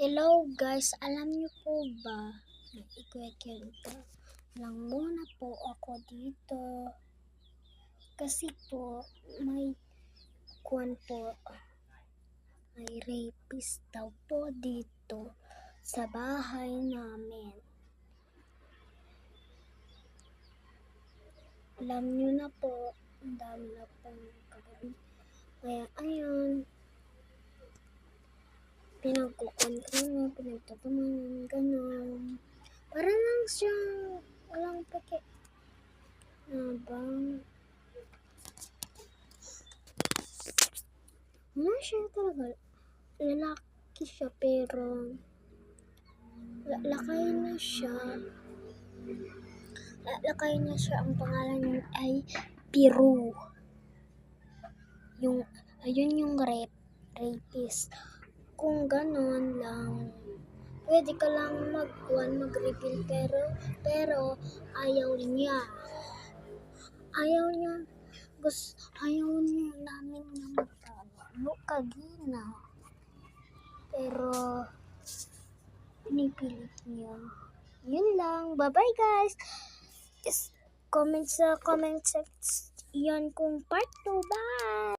Hello guys, alam niyo po ba na ikwekento lang muna po ako dito kasi po may may rapist daw po dito sa bahay namin. Alam niyo na po, ang dami na pong kagabi. Kaya ayun, pinagtatamaan, gano'n. Para lang siyang walang peke. Habang siya talaga, lalaki siya pero lakay na siya. Ang pangalan niya ay Piru. Ayun yung rapist. Kung ganon lang, pwede ka lang mag-reveal pero ayaw niya. Ayaw niya namin na magkagina. Pero pinipilit niya. Yun lang. Bye-bye guys. Comment sa comment section kung part 2. Bye!